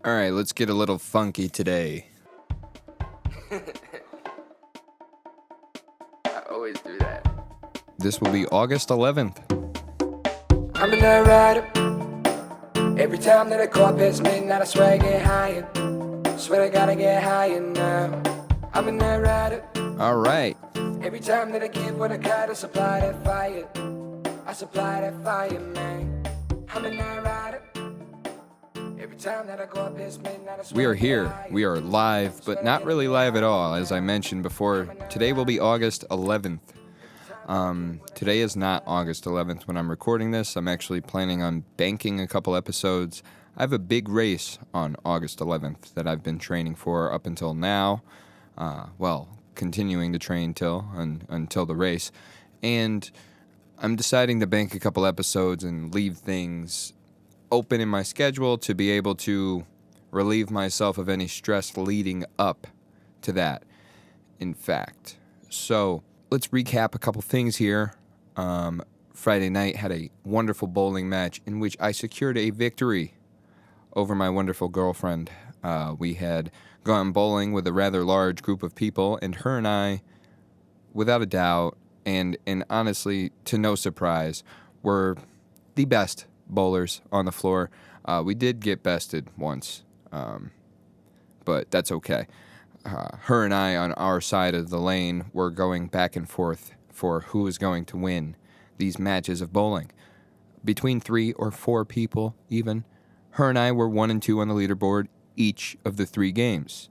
All right, let's get a little funky today. I always do that. This will be August 11th. I'm a night rider. Every time that I go past midnight, I swear I get higher. Swear I gotta get higher now. I'm a night rider. All right. Every time that I give what I got, I supply that fire. I supply that fire, man. I'm a night rider. Every time that I go past midnight, I swear We are I get here. higher. We are live, but not really live at all, as I mentioned before. Today will be August 11th. Today is not August 11th when I'm recording this. I'm actually planning on banking a couple episodes. I have a big race on August 11th that I've been training for up until now. Continuing to train until the race. And I'm deciding to bank a couple episodes and leave things open in my schedule to be able to relieve myself of any stress leading up to that, in fact. So let's recap a couple things here. Friday night had a wonderful bowling match in which I secured a victory over my wonderful girlfriend. We had gone bowling with a rather large group of people, and her and I, without a doubt, and honestly, to no surprise, were the best bowlers on the floor. We did get bested once, but that's okay. Her and I, on our side of the lane, were going back and forth for who was going to win these matches of bowling. Between 3 or 4 people, even. Her and I were 1 and 2 on the leaderboard each of the 3 games.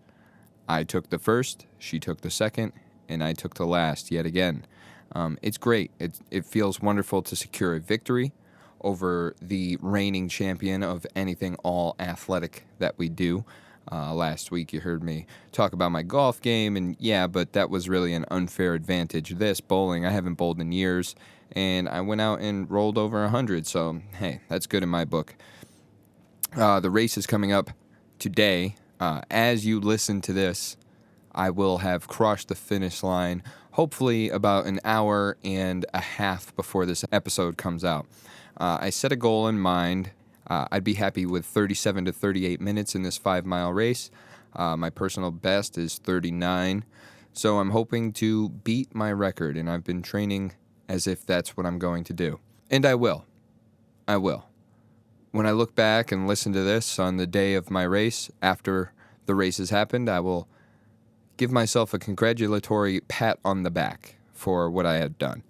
I took the first, she took the second, and I took the last yet again. It's great. It feels wonderful to secure a victory over the reigning champion of anything all athletic that we do. Last week you heard me talk about my golf game, and yeah, but that was really an unfair advantage. This bowling, I haven't bowled in years, and I went out and rolled over 100, so hey, that's good in my book. The race is coming up today. As you listen to this, I will have crossed the finish line, hopefully about an hour and a half before this episode comes out. I set a goal in mind. I'd be happy with 37 to 38 minutes in this 5-mile race. My personal best is 39, so I'm hoping to beat my record, and I've been training as if that's what I'm going to do. And I will. When I look back and listen to this on the day of my race, after the race has happened, I will give myself a congratulatory pat on the back for what I had done.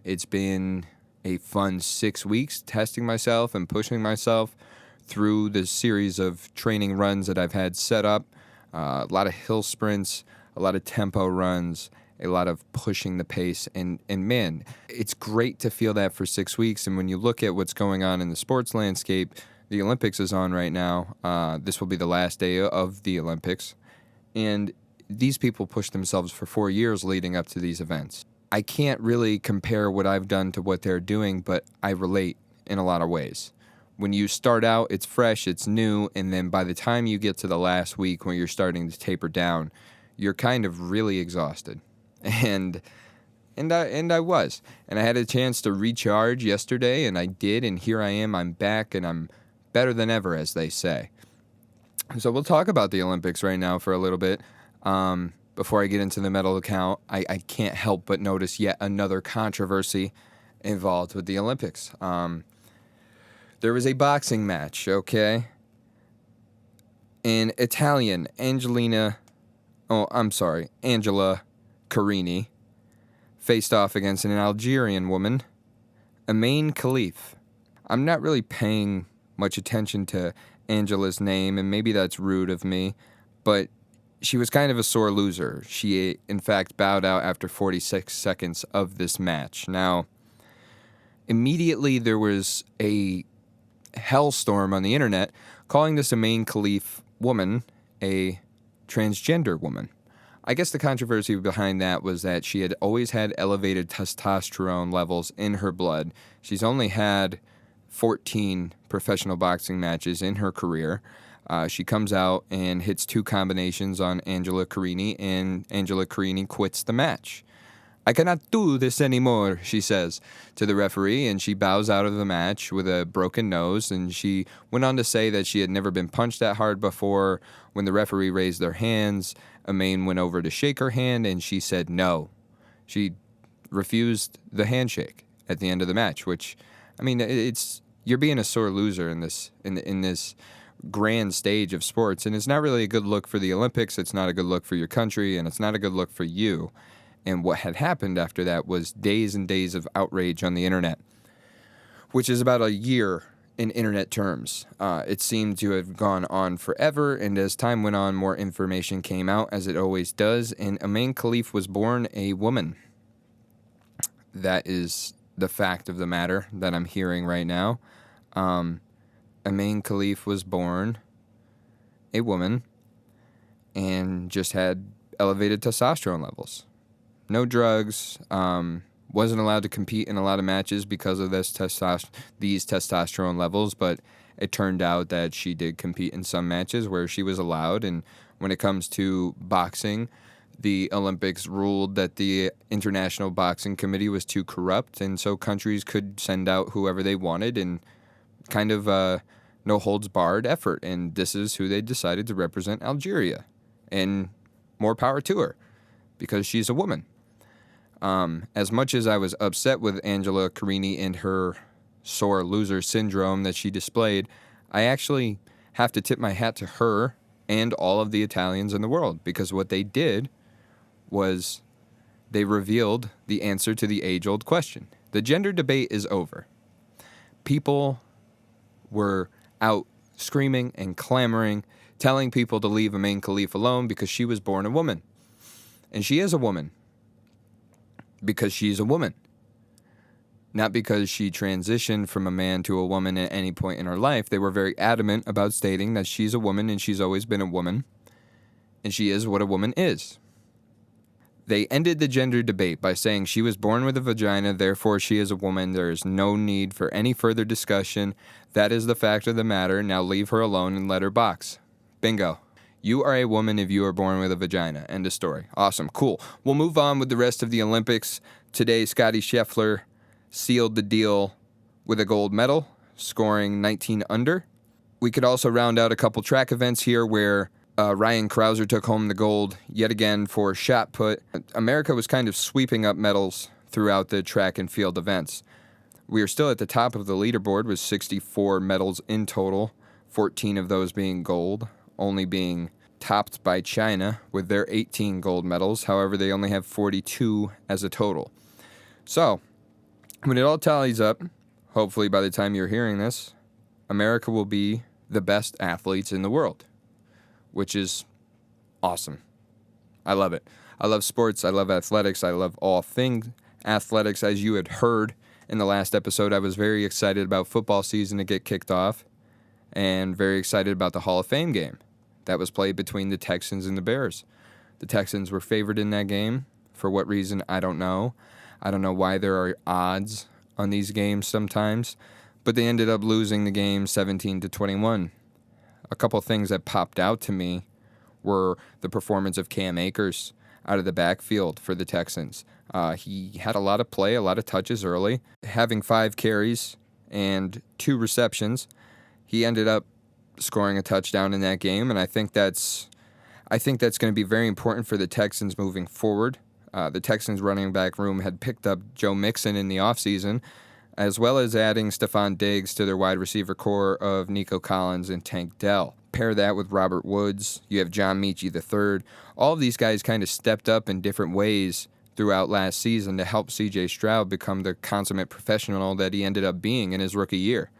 It's been a fun 6 weeks testing myself and pushing myself through the series of training runs that I've had set up. A lot of hill sprints, a lot of tempo runs, a lot of pushing the pace, and man, it's great to feel that for 6 weeks. And when you look at what's going on in the sports landscape, the Olympics is on right now. This will be the last day of the Olympics. And these people push themselves for 4 years leading up to these events. I can't really compare what I've done to what they're doing, but I relate in a lot of ways. When you start out, it's fresh, it's new, and then by the time you get to the last week when you're starting to taper down, you're kind of really exhausted. And I was. And I had a chance to recharge yesterday, and I did, and here I am, I'm back, and I'm better than ever, as they say. So we'll talk about the Olympics right now for a little bit. Before I get into the medal count, I can't help but notice yet another controversy involved with the Olympics. There was a boxing match, okay? An Italian, Angela Carini, faced off against an Algerian woman, Amain Khalif. I'm not really paying much attention to Angela's name, and maybe that's rude of me, but she was kind of a sore loser. She, in fact, bowed out after 46 seconds of this match. Now, immediately there was a hellstorm on the internet calling this Amain Khalif woman a transgender woman. I guess the controversy behind that was that she had always had elevated testosterone levels in her blood. She's only had 14 professional boxing matches in her career. She comes out and hits 2 combinations on Angela Carini, and Angela Carini quits the match. I cannot do this anymore, she says to the referee, and she bows out of the match with a broken nose. And she went on to say that she had never been punched that hard before. When the referee raised their hands, Amain went over to shake her hand, and she said no. She refused the handshake at the end of the match, which, I mean, it's you're being a sore loser in this grand stage of sports, and it's not really a good look for the Olympics. It's not a good look for your country, and it's not a good look for you. And what had happened after that was days and days of outrage on the internet, which is about a year in internet terms. It seemed to have gone on forever, and as time went on, more information came out, as it always does, and Amain Khalif was born a woman. That is the fact of the matter that I'm hearing right now. Amain Khalif was born a woman and just had elevated testosterone levels. No drugs, wasn't allowed to compete in a lot of matches because of these testosterone levels, but it turned out that she did compete in some matches where she was allowed. And when it comes to boxing, the Olympics ruled that the International Boxing Committee was too corrupt, and so countries could send out whoever they wanted in kind of no-holds-barred effort. And this is who they decided to represent Algeria. And more power to her, because she's a woman. As much as I was upset with Angela Carini and her sore loser syndrome that she displayed, I actually have to tip my hat to her and all of the Italians in the world, because what they did was they revealed the answer to the age-old question. The gender debate is over. People were out screaming and clamoring, telling people to leave Amain Khalif alone because she was born a woman. And she is a woman because she's a woman. Not because she transitioned from a man to a woman at any point in her life. They were very adamant about stating that she's a woman and she's always been a woman. And she is what a woman is. They ended the gender debate by saying she was born with a vagina, therefore she is a woman. There is no need for any further discussion. That is the fact of the matter. Now leave her alone and let her box. Bingo. You are a woman if you are born with a vagina. End of story. Awesome. Cool. We'll move on with the rest of the Olympics. Today, Scottie Scheffler sealed the deal with a gold medal, scoring 19 under. We could also round out a couple track events here where Ryan Krauser took home the gold yet again for shot put. America was kind of sweeping up medals throughout the track and field events. We are still at the top of the leaderboard with 64 medals in total, 14 of those being gold, only being topped by China with their 18 gold medals. However, they only have 42 as a total. So, when it all tallies up, hopefully by the time you're hearing this, America will be the best athletes in the world, which is awesome. I love it. I love sports. I love athletics. I love all things athletics. As you had heard in the last episode, I was very excited about football season to get kicked off and very excited about the Hall of Fame game that was played between the Texans and the Bears. The Texans were favored in that game. For what reason, I don't know. I don't know why there are odds on these games sometimes, but they ended up losing the game 17-21. A couple things that popped out to me were the performance of Cam Akers out of the backfield for the Texans. He had a lot of play, a lot of touches early, having 5 carries and 2 receptions. He ended up scoring a touchdown in that game, and I think that's going to be very important for the Texans moving forward. The Texans running back room had picked up Joe Mixon in the offseason, as well as adding Stephon Diggs to their wide receiver core of Nico Collins and Tank Dell. Pair that with Robert Woods. You have John Mechie III. All of these guys kind of stepped up in different ways throughout last season to help C.J. Stroud become the consummate professional that he ended up being in his rookie year.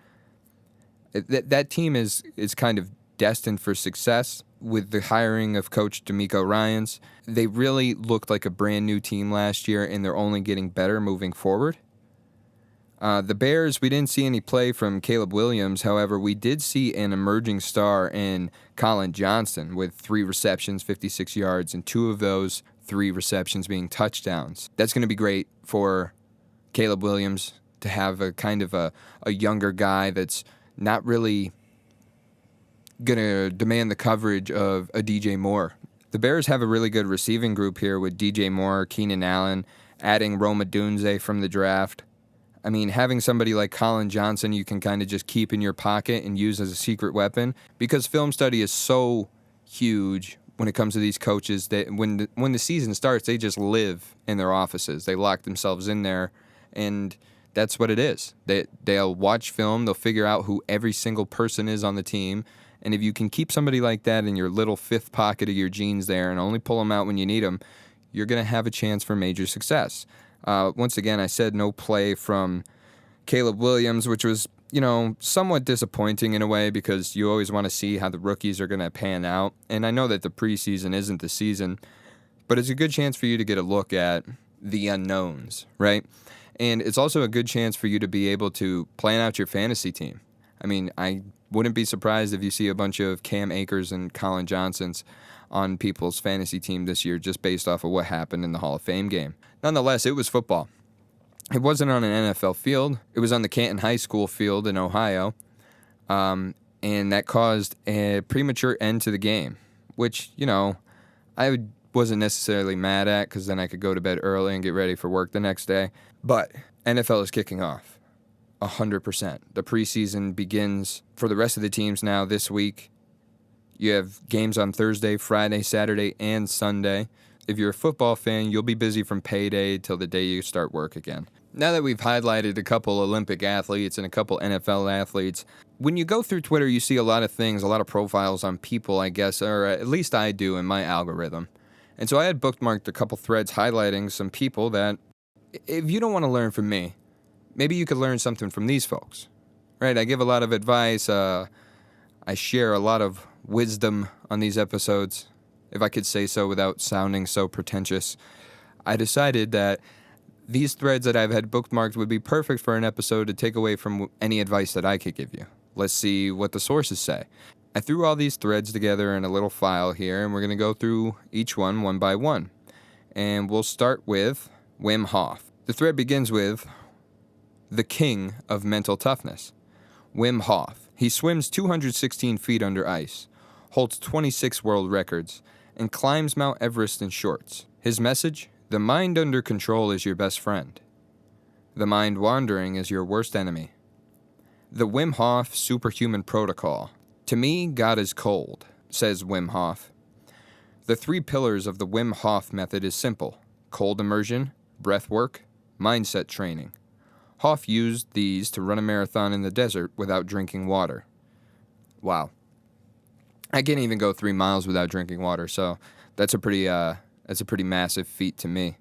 That team is kind of destined for success with the hiring of Coach D'Amico Ryans. They really looked like a brand new team last year, and they're only getting better moving forward. The Bears, we didn't see any play from Caleb Williams. However, we did see an emerging star in Colin Johnson with 3 receptions, 56 yards, and 2 of those 3 receptions being touchdowns. That's going to be great for Caleb Williams to have a kind of a younger guy that's not really going to demand the coverage of a DJ Moore. The Bears have a really good receiving group here with DJ Moore, Keenan Allen, adding Roma Dunze from the draft. I mean, having somebody like Colin Johnson you can kind of just keep in your pocket and use as a secret weapon, because film study is so huge when it comes to these coaches that when the season starts, they just live in their offices. They lock themselves in there, and that's what it is. They'll watch film, they'll figure out who every single person is on the team, and if you can keep somebody like that in your little fifth pocket of your jeans there and only pull them out when you need them, you're going to have a chance for major success. Once again, I said no play from Caleb Williams, which was, somewhat disappointing in a way, because you always want to see how the rookies are going to pan out. And I know that the preseason isn't the season, but it's a good chance for you to get a look at the unknowns, right? And it's also a good chance for you to be able to plan out your fantasy team. I mean, I wouldn't be surprised if you see a bunch of Cam Akers and Colin Johnsons on people's fantasy team this year just based off of what happened in the Hall of Fame game. Nonetheless, it was football. It wasn't on an NFL field. It was on the Canton High School field in Ohio, and that caused a premature end to the game, which, I wasn't necessarily mad at, because then I could go to bed early and get ready for work the next day. But NFL is kicking off 100%. The preseason begins for the rest of the teams now this week. You have games on Thursday, Friday, Saturday, and Sunday. If you're a football fan, you'll be busy from payday till the day you start work again. Now that we've highlighted a couple Olympic athletes and a couple NFL athletes, when you go through Twitter, you see a lot of things, a lot of profiles on people, I guess, or at least I do in my algorithm. And so I had bookmarked a couple threads highlighting some people that, if you don't want to learn from me, maybe you could learn something from these folks, right? I give a lot of advice. I share a lot of wisdom on these episodes, if I could say so without sounding so pretentious. I decided that these threads that I've had bookmarked would be perfect for an episode to take away from any advice that I could give you. Let's see what the sources say. I threw all these threads together in a little file here, and we're going to go through each one by one. And we'll start with Wim Hof. The thread begins with, the king of mental toughness. Wim Hof. He swims 216 feet under ice, holds 26 world records, and climbs Mount Everest in shorts. His message? The mind under control is your best friend. The mind wandering is your worst enemy. The Wim Hof Superhuman Protocol. To me, God is cold, says Wim Hof. The 3 pillars of the Wim Hof method is simple: cold immersion, breath work, mindset training. Hof used these to run a marathon in the desert without drinking water. Wow. I can't even go 3 miles without drinking water, so that's a pretty massive feat to me.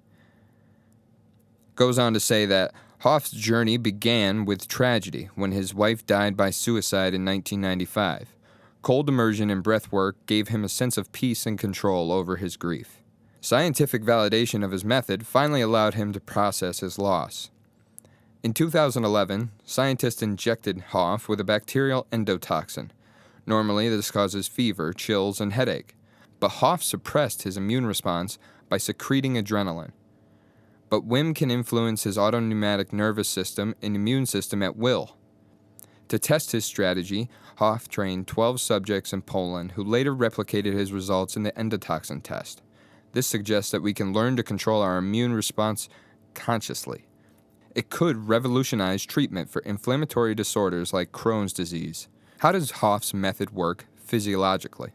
Goes on to say that Hof's journey began with tragedy when his wife died by suicide in 1995. Cold immersion and breath work gave him a sense of peace and control over his grief. Scientific validation of his method finally allowed him to process his loss. In 2011, scientists injected Hof with a bacterial endotoxin. Normally, this causes fever, chills, and headache, but Hof suppressed his immune response by secreting adrenaline. But Wim can influence his autonomic nervous system and immune system at will. To test his strategy, Hof trained 12 subjects in Poland who later replicated his results in the endotoxin test. This suggests that we can learn to control our immune response consciously. It could revolutionize treatment for inflammatory disorders like Crohn's disease. How does Hof's method work physiologically?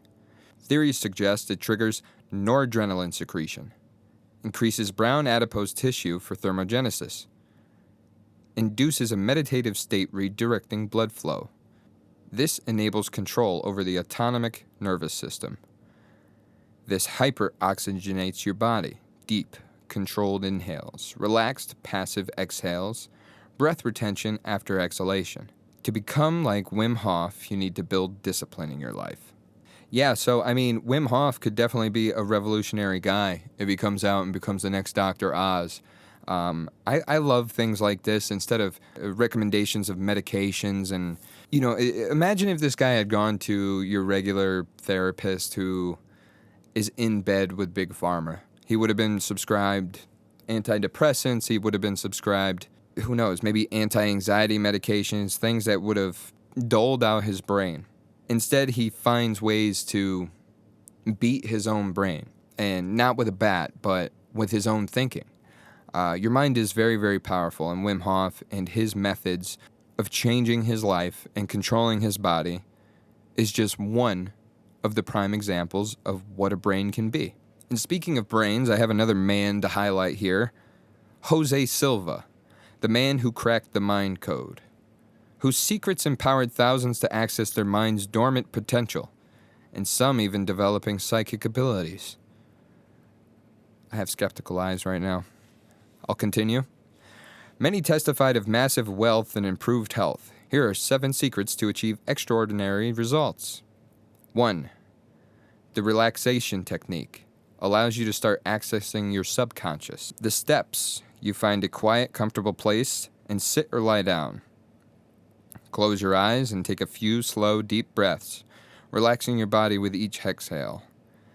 Theories suggest it triggers noradrenaline secretion, increases brown adipose tissue for thermogenesis, induces a meditative state redirecting blood flow. This enables control over the autonomic nervous system. This hyperoxygenates your body, deep, controlled inhales, relaxed, passive exhales, breath retention after exhalation. To become like Wim Hof, you need to build discipline in your life. Yeah, so, Wim Hof could definitely be a revolutionary guy if he comes out and becomes the next Dr. Oz. I love things like this instead of recommendations of medications. And, imagine if this guy had gone to your regular therapist who is in bed with Big Pharma. He would have been subscribed antidepressants. He would have been subscribed, who knows, maybe anti-anxiety medications, things that would have dulled out his brain. Instead, he finds ways to beat his own brain, and not with a bat, but with his own thinking. Your mind is very, very powerful, and Wim Hof and his methods of changing his life and controlling his body is just one of the prime examples of what a brain can be. And speaking of brains, I have another man to highlight here, Jose Silva, the man who cracked the mind code, whose secrets empowered thousands to access their mind's dormant potential, and some even developing psychic abilities. I have skeptical eyes right now. I'll continue. Many testified of massive wealth and improved health. Here are 7 secrets to achieve extraordinary results. 1. The relaxation technique allows you to start accessing your subconscious. The steps: you find a quiet, comfortable place and sit or lie down. Close your eyes and take a few slow, deep breaths, relaxing your body with each exhale.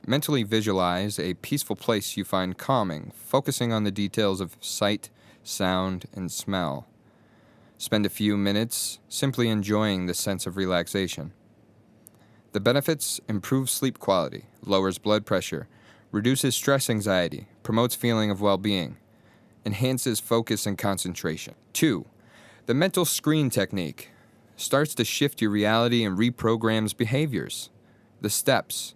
Mentally visualize a peaceful place you find calming, focusing on the details of sight, sound, and smell. Spend a few minutes simply enjoying the sense of relaxation. The benefits: improve sleep quality, lowers blood pressure, reduces stress anxiety, promotes feeling of well-being, enhances focus and concentration. 2. The mental screen technique starts to shift your reality and reprograms behaviors. The steps: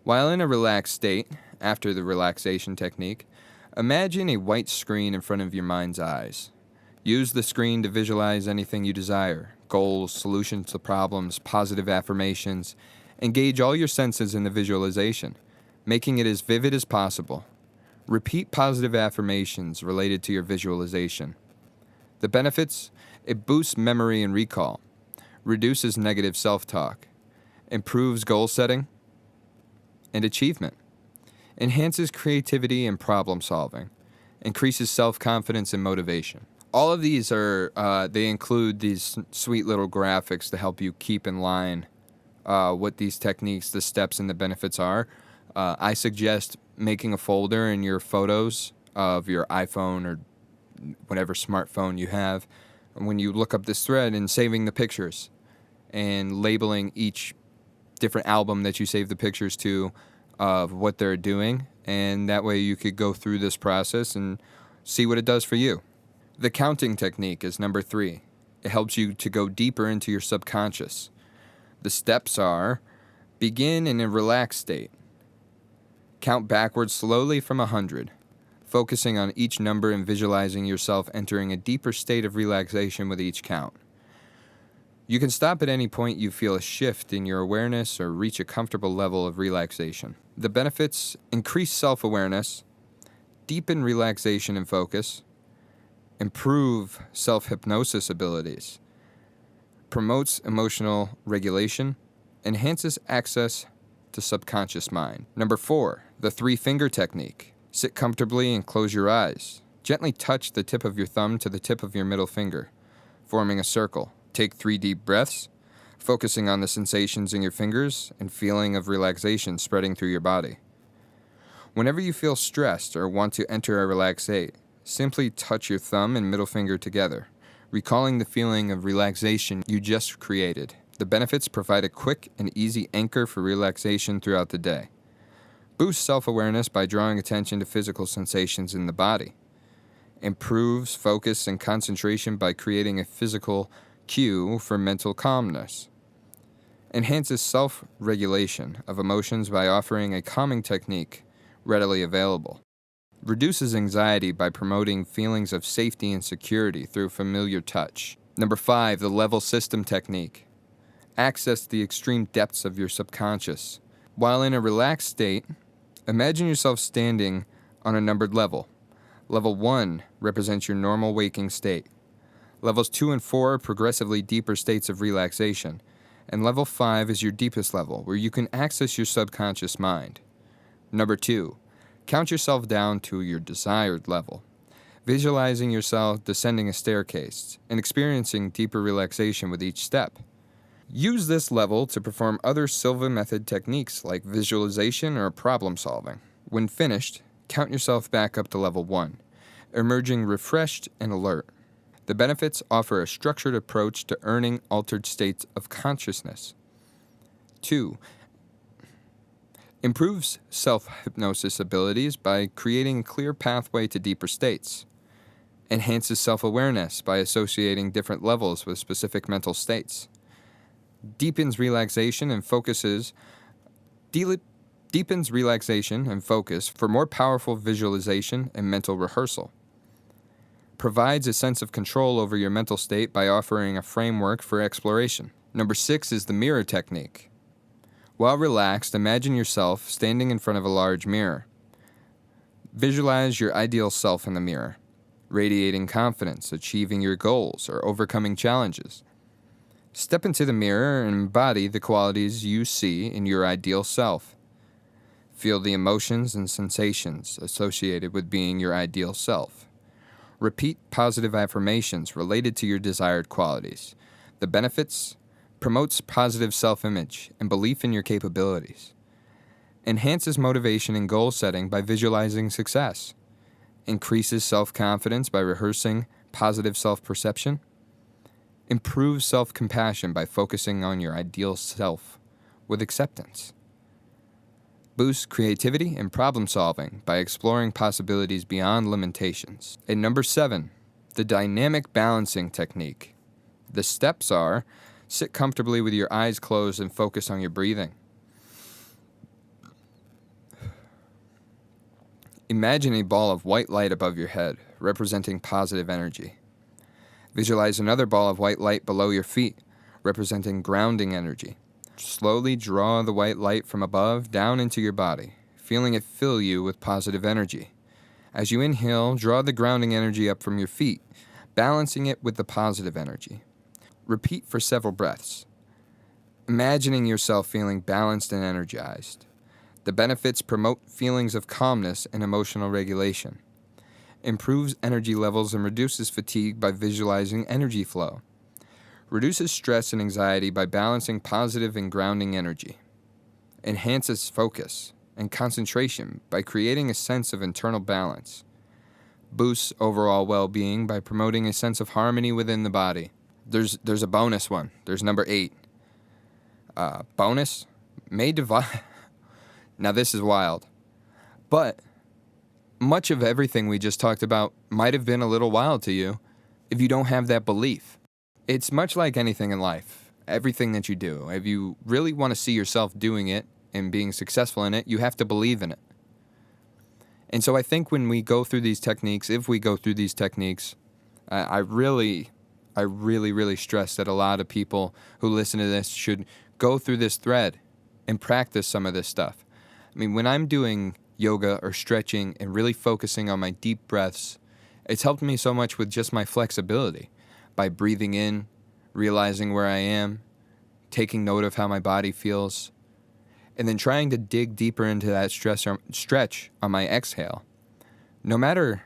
while in a relaxed state, after the relaxation technique, imagine a white screen in front of your mind's eyes. Use the screen to visualize anything you desire: goals, solutions to problems, positive affirmations. Engage all your senses in the visualization, making it as vivid as possible. Repeat positive affirmations related to your visualization. The benefits: it boosts memory and recall, reduces negative self-talk, improves goal setting and achievement, enhances creativity and problem solving, increases self-confidence and motivation. All of these they include these sweet little graphics to help you keep in line what these techniques, the steps, and the benefits are. I suggest making a folder in your photos of your iPhone or whatever smartphone you have when you look up this thread, and saving the pictures and labeling each different album that you save the pictures to of what they're doing, and that way you could go through this process and see what it does for you. The counting technique is number 3. It helps you to go deeper into your subconscious. The steps are: begin in a relaxed state. Count backwards slowly from 100, focusing on each number and visualizing yourself entering a deeper state of relaxation with each count. You can stop at any point you feel a shift in your awareness or reach a comfortable level of relaxation. The benefits: increase self-awareness, deepen relaxation and focus, improve self-hypnosis abilities, promotes emotional regulation, enhances access to subconscious mind. Number 4, the 3-finger technique. Sit comfortably and close your eyes. Gently touch the tip of your thumb to the tip of your middle finger, forming a circle. Take 3 deep breaths, focusing on the sensations in your fingers and feeling of relaxation spreading through your body. Whenever you feel stressed or want to enter a relaxed state, simply touch your thumb and middle finger together, recalling the feeling of relaxation you just created. The benefits: provide a quick and easy anchor for relaxation throughout the day. Boost self-awareness by drawing attention to physical sensations in the body. Improves focus and concentration by creating a physical cue for mental calmness. Enhances self-regulation of emotions by offering a calming technique readily available. Reduces anxiety by promoting feelings of safety and security through familiar touch. Number 5, the level system technique. Access the extreme depths of your subconscious. While in a relaxed state, imagine yourself standing on a numbered level. Level 1 represents your normal waking state. Levels 2 and 4 are progressively deeper states of relaxation. And level 5 is your deepest level, where you can access your subconscious mind. Number 2, count yourself down to your desired level, visualizing yourself descending a staircase and experiencing deeper relaxation with each step. Use this level to perform other Silva method techniques like visualization or problem solving. When finished, count yourself back up to level 1, emerging refreshed and alert. The benefits: offer a structured approach to earning altered states of consciousness. 2. Improves self-hypnosis abilities by creating a clear pathway to deeper states. Enhances self-awareness by associating different levels with specific mental states. Deepens relaxation and focus for more powerful visualization and mental rehearsal. Provides a sense of control over your mental state by offering a framework for exploration. Number 6 is the mirror technique. While relaxed, imagine yourself standing in front of a large mirror. Visualize your ideal self in the mirror, radiating confidence, achieving your goals, or overcoming challenges. Step into the mirror and embody the qualities you see in your ideal self. Feel the emotions and sensations associated with being your ideal self. Repeat positive affirmations related to your desired qualities. The benefits: promotes positive self-image and belief in your capabilities. Enhances motivation and goal setting by visualizing success. Increases self-confidence by rehearsing positive self-perception. Improves self-compassion by focusing on your ideal self with acceptance. Boosts creativity and problem-solving by exploring possibilities beyond limitations. And number 7, the dynamic balancing technique. The steps are: sit comfortably with your eyes closed and focus on your breathing. Imagine a ball of white light above your head, representing positive energy. Visualize another ball of white light below your feet, representing grounding energy. Slowly draw the white light from above down into your body, feeling it fill you with positive energy. As you inhale, draw the grounding energy up from your feet, balancing it with the positive energy. Repeat for several breaths, imagining yourself feeling balanced and energized. The benefits: promote feelings of calmness and emotional regulation. Improves energy levels and reduces fatigue by visualizing energy flow. Reduces stress and anxiety by balancing positive and grounding energy. Enhances focus and concentration by creating a sense of internal balance. Boosts overall well-being by promoting a sense of harmony within the body. There's a bonus one. There's number 8. Bonus may divide. Now this is wild. But much of everything we just talked about might have been a little wild to you if you don't have that belief. It's much like anything in life. Everything that you do, if you really want to see yourself doing it and being successful in it, you have to believe in it. And so I think when we go through these techniques, I really stress that a lot of people who listen to this should go through this thread and practice some of this stuff. I mean, when I'm doing yoga or stretching and really focusing on my deep breaths, it's helped me so much with just my flexibility. By breathing in, realizing where I am, taking note of how my body feels, and then trying to dig deeper into that stretch on my exhale. No matter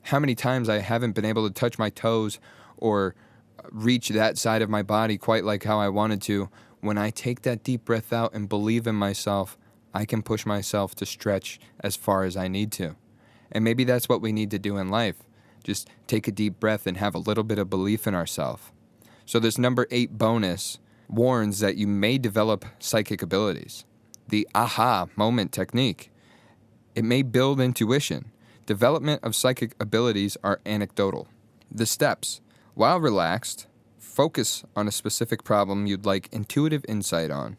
how many times I haven't been able to touch my toes or reach that side of my body quite like how I wanted to, when I take that deep breath out and believe in myself, I can push myself to stretch as far as I need to. And maybe that's what we need to do in life. Just take a deep breath and have a little bit of belief in ourselves. So this number 8 bonus warns that you may develop psychic abilities. The aha moment technique. It may build intuition. Development of psychic abilities are anecdotal. The steps. While relaxed, focus on a specific problem you'd like intuitive insight on.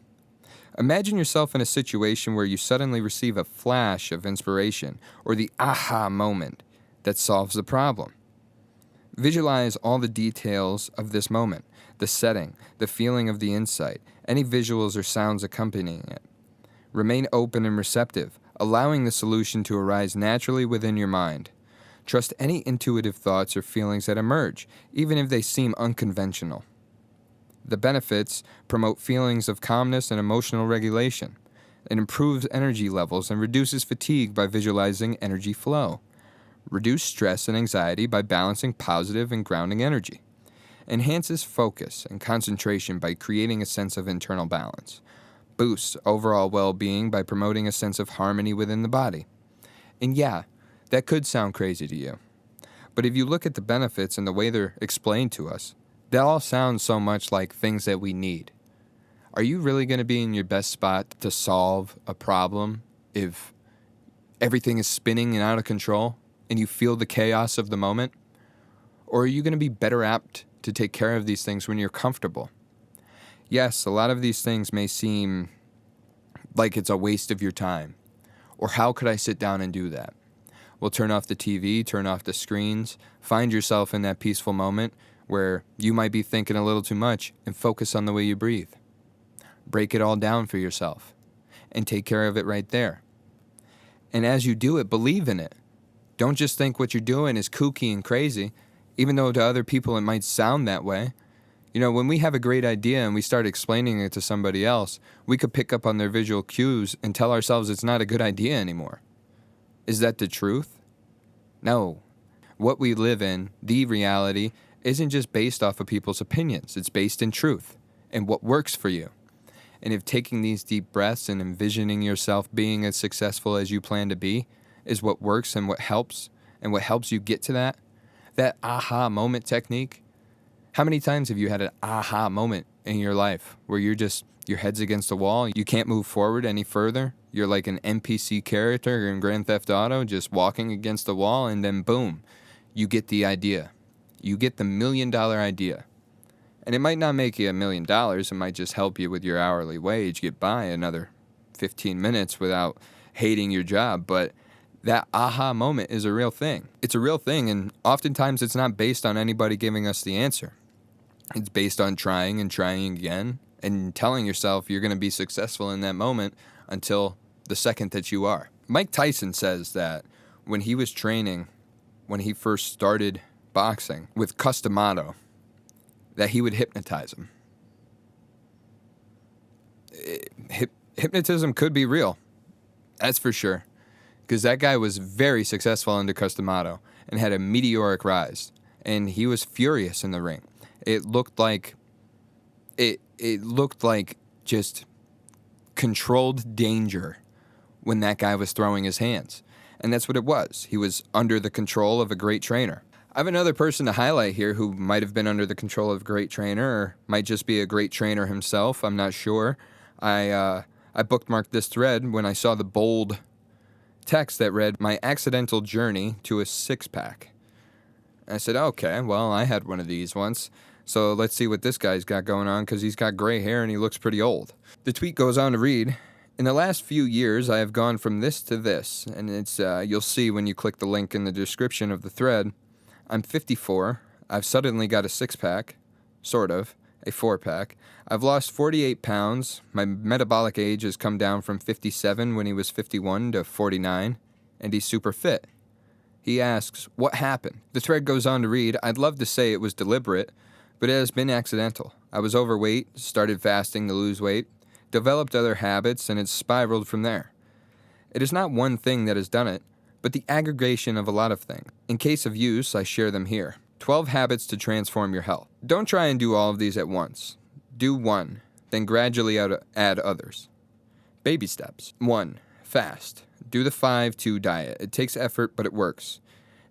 Imagine yourself in a situation where you suddenly receive a flash of inspiration or the aha moment that solves the problem. Visualize all the details of this moment, the setting, the feeling of the insight, any visuals or sounds accompanying it. Remain open and receptive, allowing the solution to arise naturally within your mind. Trust any intuitive thoughts or feelings that emerge, even if they seem unconventional. The benefits: promote feelings of calmness and emotional regulation. It improves energy levels and reduces fatigue by visualizing energy flow. Reduce stress and anxiety by balancing positive and grounding energy. Enhances focus and concentration by creating a sense of internal balance. Boosts overall well-being by promoting a sense of harmony within the body. And yeah, that could sound crazy to you. But if you look at the benefits and the way they're explained to us, that all sounds so much like things that we need. Are you really going to be in your best spot to solve a problem if everything is spinning and out of control and you feel the chaos of the moment? Or are you going to be better apt to take care of these things when you're comfortable? Yes, a lot of these things may seem like it's a waste of your time. Or how could I sit down and do that? Well, turn off the TV, turn off the screens, find yourself in that peaceful moment where you might be thinking a little too much and focus on the way you breathe. Break it all down for yourself and take care of it right there. And as you do it, believe in it. Don't just think what you're doing is kooky and crazy, even though to other people it might sound that way. You know, when we have a great idea and we start explaining it to somebody else, we could pick up on their visual cues and tell ourselves it's not a good idea anymore. Is that the truth? No. What we live in, the reality, isn't just based off of people's opinions. It's based in truth and what works for you. And if taking these deep breaths and envisioning yourself being as successful as you plan to be is what works and what helps you get to that aha moment technique. How many times have you had an aha moment in your life where your head's against the wall, you can't move forward any further? You're like an NPC character in Grand Theft Auto just walking against the wall, and then boom, you get the idea. You get the $1 million idea. And it might not make you $1 million. It might just help you with your hourly wage, get by another 15 minutes without hating your job. But that aha moment is a real thing. It's a real thing, and oftentimes it's not based on anybody giving us the answer. It's based on trying and trying again and telling yourself you're going to be successful in that moment until the second that you are. Mike Tyson says that when he was training, when he first started boxing with Customato, that he would hypnotize him. Hypnotism could be real. That's for sure. Because that guy was very successful under Customato and had a meteoric rise. And he was furious in the ring. It looked like just controlled danger when that guy was throwing his hands. And that's what it was. He was under the control of a great trainer. I have another person to highlight here who might have been under the control of a great trainer or might just be a great trainer himself. I'm not sure. I bookmarked this thread when I saw the bold text that read, "My accidental journey to a six-pack." I said, okay, well, I had one of these once. So let's see what this guy's got going on because he's got gray hair and he looks pretty old. The tweet goes on to read, "In the last few years, I have gone from this to this." And it's you'll see when you click the link in the description of the thread. I'm 54. I've suddenly got a six-pack, sort of, a four-pack. I've lost 48 pounds. My metabolic age has come down from 57 when he was 51 to 49, and he's super fit. He asks, what happened? The thread goes on to read, "I'd love to say it was deliberate, but it has been accidental. I was overweight, started fasting to lose weight, developed other habits, and it's spiraled from there. It is not one thing that has done it, but the aggregation of a lot of things. In case of use, I share them here. 12 habits to transform your health. Don't try and do all of these at once. Do one, then gradually add others. Baby steps. 1. Fast. Do the 5-2 diet. It takes effort, but it works.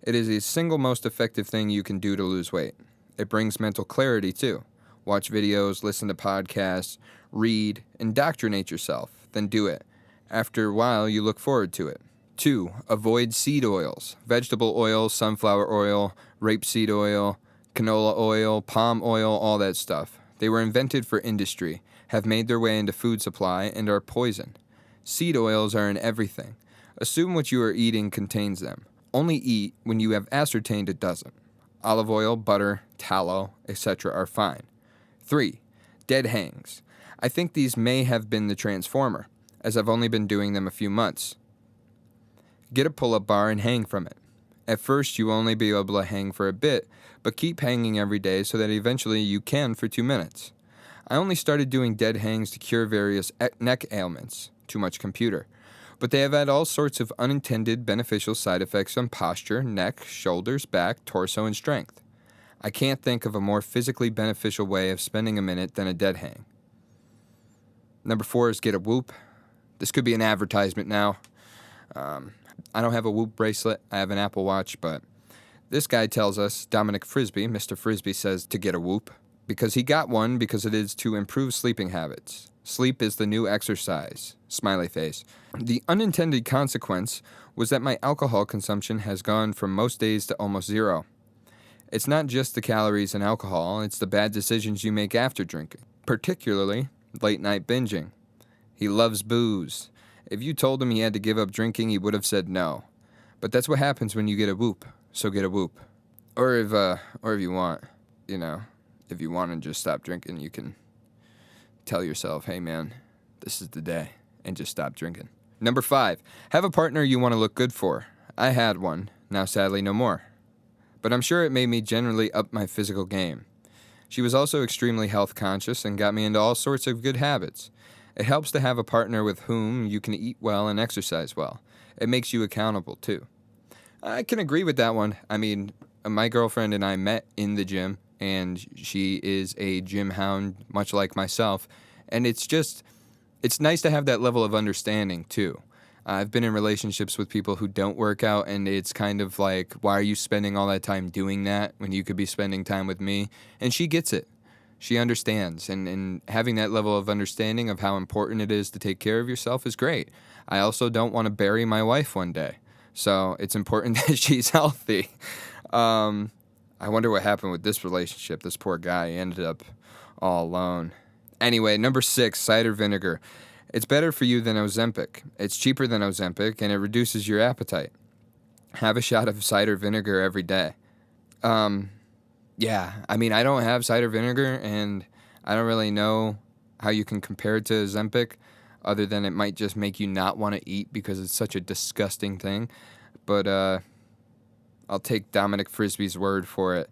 It is the single most effective thing you can do to lose weight. It brings mental clarity, too. Watch videos, listen to podcasts, read, indoctrinate yourself, then do it. After a while, you look forward to it. 2. Avoid seed oils. Vegetable oil, sunflower oil, rapeseed oil, canola oil, palm oil, all that stuff. They were invented for industry, have made their way into food supply, and are poison. Seed oils are in everything. Assume what you are eating contains them. Only eat when you have ascertained it doesn't. Olive oil, butter, tallow, etc. are fine. 3. Dead hangs. I think these may have been the transformer, as I've only been doing them a few months. Get a pull-up bar and hang from it. At first, you will only be able to hang for a bit, but keep hanging every day so that eventually you can for 2 minutes. I only started doing dead hangs to cure various neck ailments, too much computer, but they have had all sorts of unintended beneficial side effects on posture, neck, shoulders, back, torso, and strength. I can't think of a more physically beneficial way of spending a minute than a dead hang. Number 4 is get a Whoop. This could be an advertisement now. I don't have a Whoop bracelet. I have an Apple Watch, but this guy tells us, Dominic Frisby, Mr. Frisby says to get a Whoop. because he got one because it is to improve sleeping habits. Sleep is the new exercise. Smiley face. The unintended consequence was that my alcohol consumption has gone from most days to almost zero. It's not just the calories and alcohol, it's the bad decisions you make after drinking, particularly late night binging. He loves booze. If you told him he had to give up drinking, he would have said no. But that's what happens when you get a whoop, so get a whoop. Or if you want, if you want to just stop drinking, you can tell yourself, hey man, this is the day, and just stop drinking. Number 5, have a partner you want to look good for. I had one, now sadly no more. But I'm sure it made me generally up my physical game. She was also extremely health conscious and got me into all sorts of good habits. It helps to have a partner with whom you can eat well and exercise well. It makes you accountable too. I can agree with that one. I mean, my girlfriend and I met in the gym, and she is a gym hound, much like myself. And it's nice to have that level of understanding too. I've been in relationships with people who don't work out, and it's kind of like, why are you spending all that time doing that when you could be spending time with me? And she gets it. She understands, and having that level of understanding of how important it is to take care of yourself is great. I also don't want to bury my wife one day, so it's important that she's healthy. I wonder what happened with this relationship. This poor guy ended up all alone. Anyway, number 6, cider vinegar. It's better for you than Ozempic. It's cheaper than Ozempic, and it reduces your appetite. Have a shot of cider vinegar every day. Yeah, I mean, I don't have cider vinegar, and I don't really know how you can compare it to Ozempic, other than it might just make you not want to eat because it's such a disgusting thing. But I'll take Dominic Frisby's word for it.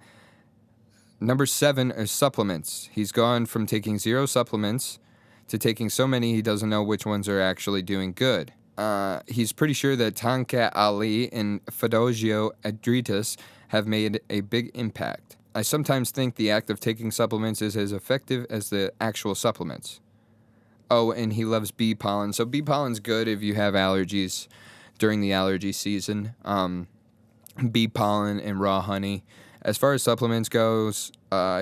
Number 7 is supplements. He's gone from taking 0 supplements to taking so many he doesn't know which ones are actually doing good. He's pretty sure that Tonkat Ali and Fidogio Adritis have made a big impact. I sometimes think the act of taking supplements is as effective as the actual supplements. Oh, and he loves bee pollen. So bee pollen's good if you have allergies during the allergy season. Bee pollen and raw honey. As far as supplements goes,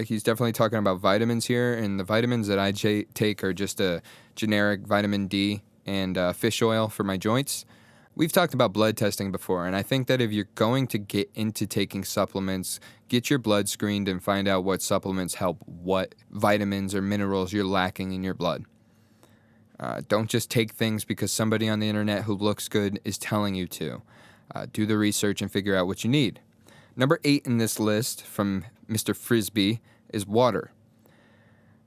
he's definitely talking about vitamins here, and the vitamins that I take are just a generic vitamin D and fish oil for my joints. We've talked about blood testing before, and I think that if you're going to get into taking supplements, get your blood screened and find out what supplements help what vitamins or minerals you're lacking in your blood. Don't just take things because somebody on the internet who looks good is telling you to. Do the research and figure out what you need. Number 8 in this list from Mr. Frisby is water.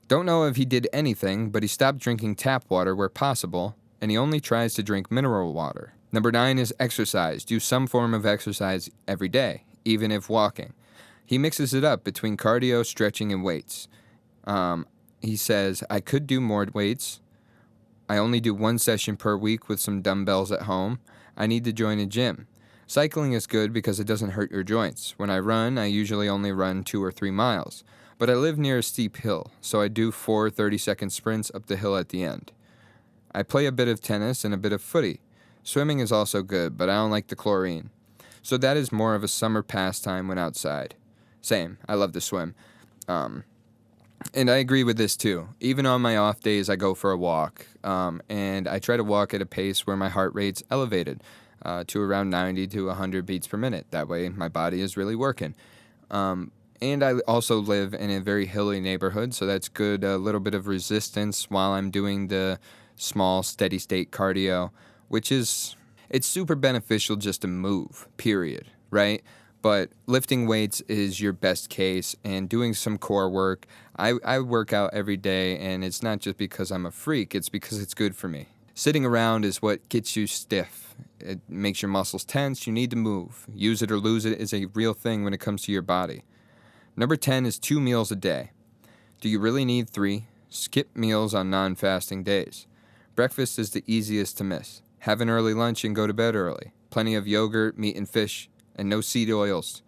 Don't know if he did anything, but he stopped drinking tap water where possible, and he only tries to drink mineral water. Number 9 is exercise. Do some form of exercise every day, even if walking. He mixes it up between cardio, stretching, and weights. He says, I could do more weights. I only do 1 session per week with some dumbbells at home. I need to join a gym. Cycling is good because it doesn't hurt your joints. When I run, I usually only run 2 or 3 miles. But I live near a steep hill, so I do 4 30-second sprints up the hill at the end. I play a bit of tennis and a bit of footy. Swimming is also good, but I don't like the chlorine. So that is more of a summer pastime when outside. Same, I love to swim. And I agree with this too. Even on my off days, I go for a walk. And I try to walk at a pace where my heart rate's elevated. To around 90 to 100 beats per minute. That way, my body is really working. And I also live in a very hilly neighborhood, so that's good. A little bit of resistance while I'm doing the small, steady-state cardio, which is, it's super beneficial just to move, period, right? But lifting weights is your best case, and doing some core work. I work out every day, and it's not just because I'm a freak. It's because it's good for me. Sitting around is what gets you stiff. It makes your muscles tense. You need to move. Use it or lose it is a real thing when it comes to your body. Number 10 is 2 meals a day. Do you really need 3? Skip meals on non-fasting days. Breakfast is the easiest to miss. Have an early lunch and go to bed early. Plenty of yogurt, meat, and fish, and no seed oils.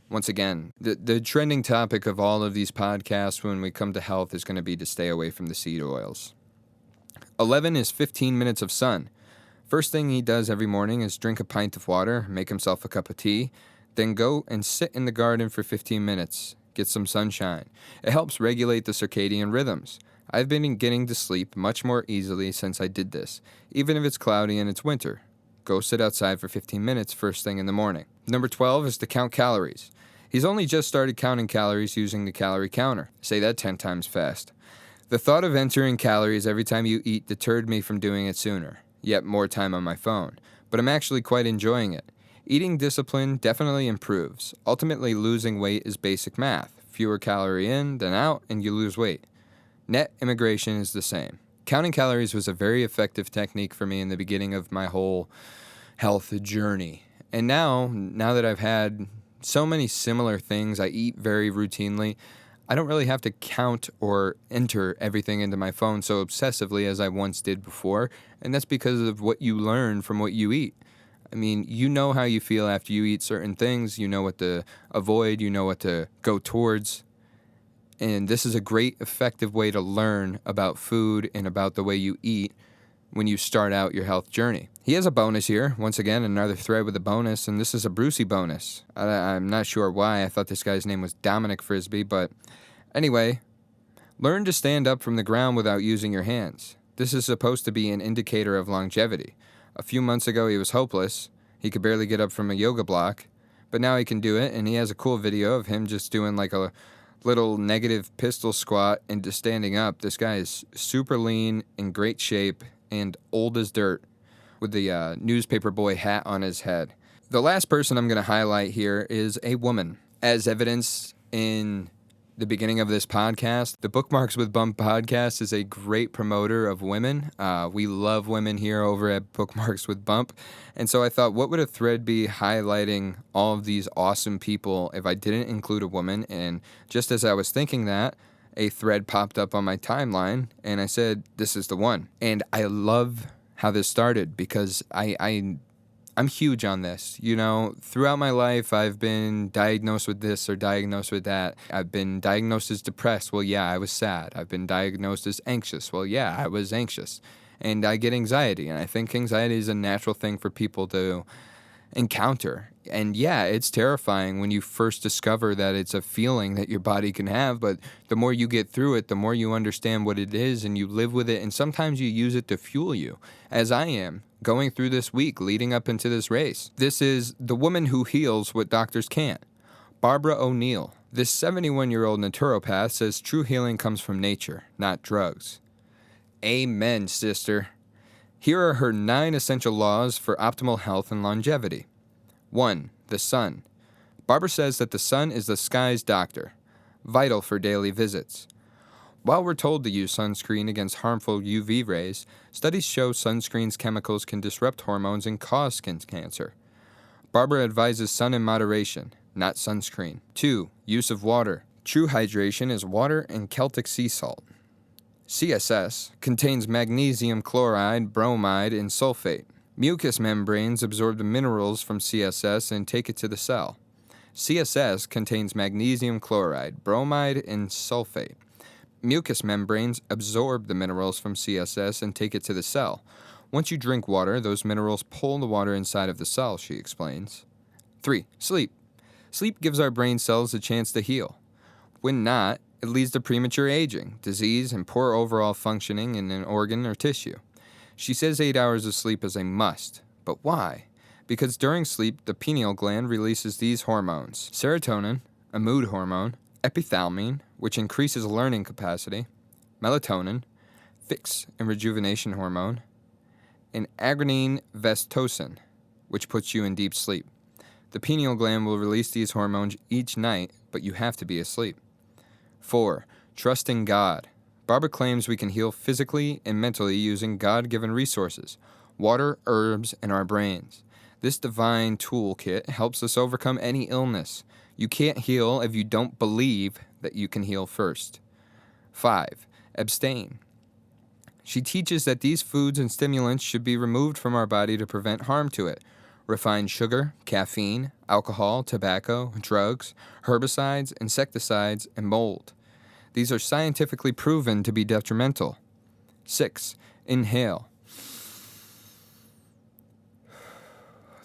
Once again, the trending topic of all of these podcasts when we come to health is going to be to stay away from the seed oils. 11 is 15 minutes of sun. First thing he does every morning is drink a pint of water, make himself a cup of tea, then go and sit in the garden for 15 minutes. Get some sunshine. It helps regulate the circadian rhythms. I've been getting to sleep much more easily since I did this, even if it's cloudy and it's winter. Go sit outside for 15 minutes first thing in the morning. Number 12 is to count calories. He's only just started counting calories using the calorie counter. Say that 10 times fast. The thought of entering calories every time you eat deterred me from doing it sooner, yet more time on my phone. But I'm actually quite enjoying it. Eating discipline definitely improves. Ultimately, losing weight is basic math. Fewer calorie in than out, and you lose weight. Net immigration is the same. Counting calories was a very effective technique for me in the beginning of my whole health journey. And now that I've had so many similar things, I eat very routinely, I don't really have to count or enter everything into my phone so obsessively as I once did before, and that's because of what you learn from what you eat. I mean, you know how you feel after you eat certain things, you know what to avoid, you know what to go towards, and this is a great, effective way to learn about food and about the way you eat when you start out your health journey. He has a bonus here. Once again, another thread with a bonus, and this is a Brucey bonus. I'm not sure why. I thought this guy's name was Dominic Frisby, but anyway, learn to stand up from the ground without using your hands. This is supposed to be an indicator of longevity. A few months ago, he was hopeless. He could barely get up from a yoga block, but now he can do it, and he has a cool video of him just doing like a little negative pistol squat and just standing up. This guy is super lean, in great shape, and old as dirt, with the newspaper boy hat on his head. The last person I'm going to highlight here is a woman. As evidenced in the beginning of this podcast, the Bookmarks with Bump podcast is a great promoter of women. We love women here over at Bookmarks with Bump. And so I thought, what would a thread be highlighting all of these awesome people if I didn't include a woman? And just as I was thinking that, a thread popped up on my timeline, and I said, this is the one. And I love how this started because I'm huge on this. You know, throughout my life, I've been diagnosed with this or diagnosed with that. I've been diagnosed as depressed. Well, yeah, I was sad. I've been diagnosed as anxious. Well, yeah, I was anxious. And I get anxiety, and I think anxiety is a natural thing for people to encounter. And yeah, it's terrifying when you first discover that it's a feeling that your body can have, but the more you get through it, the more you understand what it is and you live with it, and sometimes you use it to fuel you, as I am going through this week leading up into this race. This is the woman who heals what doctors can't. Barbara O'Neill. This 71-year-old naturopath says true healing comes from nature, not drugs. Amen, sister. Here are her 9 essential laws for optimal health and longevity. 1. The sun. Barbara says that the sun is the sky's doctor, vital for daily visits. While we're told to use sunscreen against harmful UV rays, studies show sunscreen's chemicals can disrupt hormones and cause skin cancer. Barbara advises sun in moderation, not sunscreen. 2. Use of water. True hydration is water and Celtic sea salt. CSS contains magnesium chloride, bromide, and sulfate. Mucous membranes absorb the minerals from CSS and take it to the cell. CSS contains magnesium chloride, bromide, and sulfate. Mucous membranes absorb the minerals from CSS and take it to the cell. Once you drink water, those minerals pull the water inside of the cell, she explains. 3. Sleep. Sleep gives our brain cells a chance to heal. When not, it leads to premature aging, disease, and poor overall functioning in an organ or tissue. She says 8 hours of sleep is a must. But why? Because during sleep, the pineal gland releases these hormones: serotonin, a mood hormone, epithalmine, which increases learning capacity, melatonin, fix and rejuvenation hormone, and adenine vestocin, which puts you in deep sleep. The pineal gland will release these hormones each night, but you have to be asleep. 4. Trust in God. Barbara claims we can heal physically and mentally using God-given resources, water, herbs, and our brains. This divine toolkit helps us overcome any illness. You can't heal if you don't believe that you can heal first. 5. Abstain. She teaches that these foods and stimulants should be removed from our body to prevent harm to it. Refined sugar, caffeine, alcohol, tobacco, drugs, herbicides, insecticides, and mold. These are scientifically proven to be detrimental. 6. Inhale.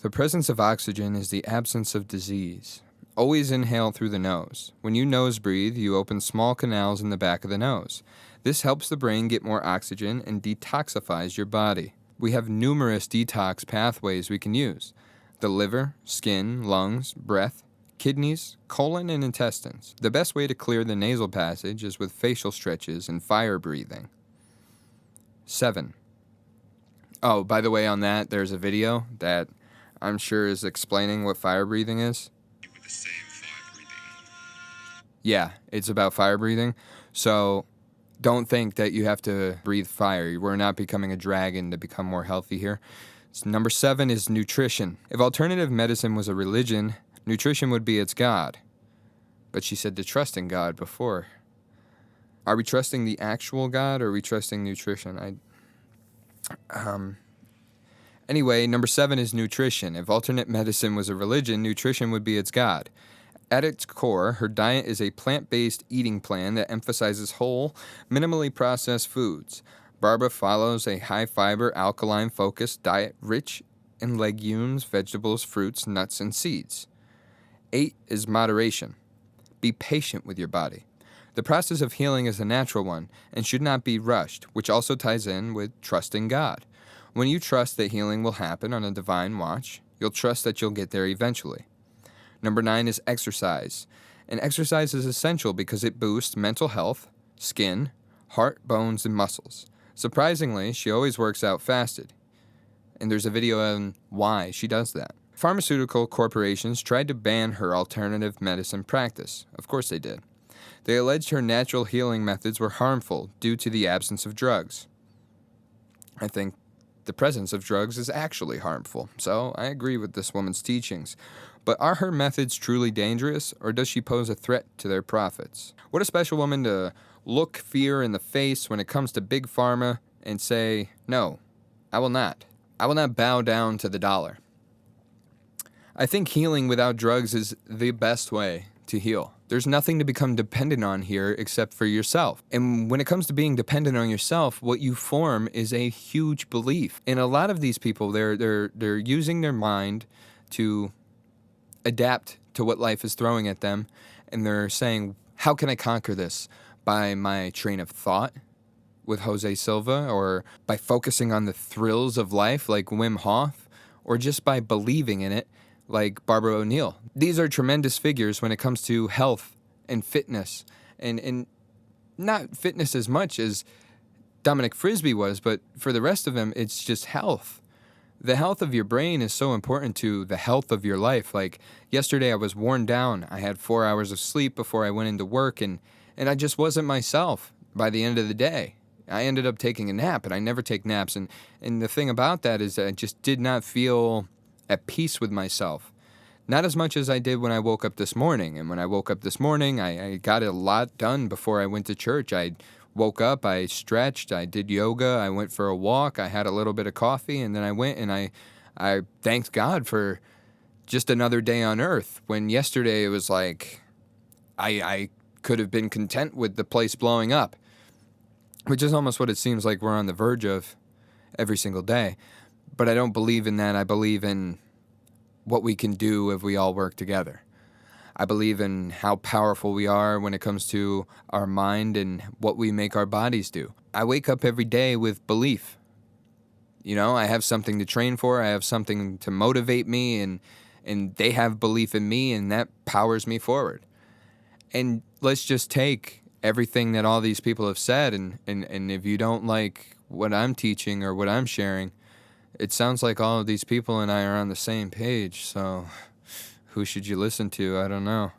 The presence of oxygen is the absence of disease. Always inhale through the nose. When you nose breathe, you open small canals in the back of the nose. This helps the brain get more oxygen and detoxifies your body. We have numerous detox pathways we can use: the liver, skin, lungs, breath, kidneys, colon, and intestines. The best way to clear the nasal passage is with facial stretches and fire breathing. 7. Oh, by the way, on that, there's a video that I'm sure is explaining what fire breathing is. With the same fire breathing. Yeah, it's about fire breathing. So don't think that you have to breathe fire. We're not becoming a dragon to become more healthy here. Number 7 is nutrition. If alternative medicine was a religion, nutrition would be its god. But she said to trust in God before. Are we trusting the actual God, or are we trusting nutrition? Anyway, number 7 is nutrition. If alternate medicine was a religion, nutrition would be its god. At its core, her diet is a plant-based eating plan that emphasizes whole, minimally processed foods. Barbara follows a high-fiber, alkaline-focused diet rich in legumes, vegetables, fruits, nuts, and seeds. 8 is moderation. Be patient with your body. The process of healing is a natural one and should not be rushed, which also ties in with trusting God. When you trust that healing will happen on a divine watch, you'll trust that you'll get there eventually. Number 9 is exercise. And exercise is essential because it boosts mental health, skin, heart, bones, and muscles. Surprisingly, she always works out fasted. And there's a video on why she does that. Pharmaceutical corporations tried to ban her alternative medicine practice. Of course they did. They alleged her natural healing methods were harmful due to the absence of drugs. I think the presence of drugs is actually harmful, so I agree with this woman's teachings. But are her methods truly dangerous, or does she pose a threat to their profits? What a special woman to look fear in the face when it comes to big pharma and say, no, I will not. I will not bow down to the dollar. I think healing without drugs is the best way to heal. There's nothing to become dependent on here except for yourself. And when it comes to being dependent on yourself, what you form is a huge belief. And a lot of these people, they're using their mind to adapt to what life is throwing at them. And they're saying, how can I conquer this? By my train of thought with Jose Silva, or by focusing on the thrills of life like Wim Hof, or just by believing in it like Barbara O'Neill. These are tremendous figures when it comes to health and fitness, and not fitness as much as Dominic Frisby was, but for the rest of them, it's just health. The health of your brain is so important to the health of your life. Like yesterday, I was worn down. I had 4 hours of sleep before I went into work, and I just wasn't myself by the end of the day. I ended up taking a nap, and I never take naps. And the thing about that is that I just did not feel at peace with myself. Not as much as I did when I woke up this morning. And when I woke up this morning, I got a lot done before I went to church. I woke up, I stretched, I did yoga, I went for a walk, I had a little bit of coffee, and then I went and I thanked God for just another day on earth. When yesterday it was like I could have been content with the place blowing up, which is almost what it seems like we're on the verge of every single day. But I don't believe in that. I believe in what we can do if we all work together. I believe in how powerful we are when it comes to our mind and what we make our bodies do. I wake up every day with belief. You know, I have something to train for. I have something to motivate me, and they have belief in me, and that powers me forward. And let's just take everything that all these people have said, and if you don't like what I'm teaching or what I'm sharing, it sounds like all of these people and I are on the same page, so who should you listen to? I don't know.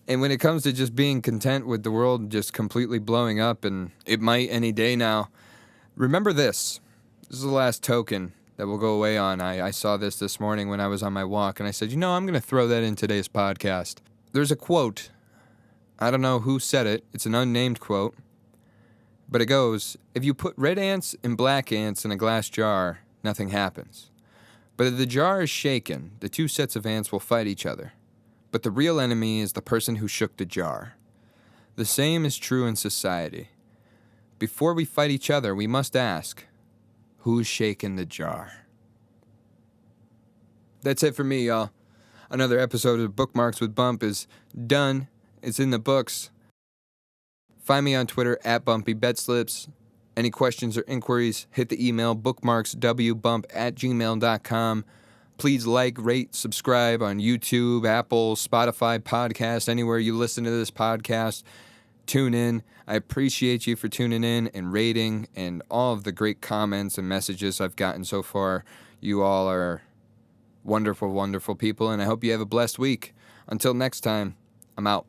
And when it comes to just being content with the world just completely blowing up, and it might any day now, remember this. This is the last token that we'll go away on. I saw this morning when I was on my walk, and I said, I'm going to throw that in today's podcast. There's a quote. I don't know who said it. It's an unnamed quote. But it goes, if you put red ants and black ants in a glass jar, nothing happens. But if the jar is shaken, the two sets of ants will fight each other. But the real enemy is the person who shook the jar. The same is true in society. Before we fight each other, we must ask, who's shaking the jar? That's it for me, y'all. Another episode of Bookmarks with Bump is done. It's in the books. Find me on Twitter at BumpyBedSlips. Any questions or inquiries, hit the email bookmarkswbump@gmail.com. Please like, rate, subscribe on YouTube, Apple, Spotify, podcast, anywhere you listen to this podcast. Tune in. I appreciate you for tuning in and rating and all of the great comments and messages I've gotten so far. You all are wonderful, wonderful people, and I hope you have a blessed week. Until next time, I'm out.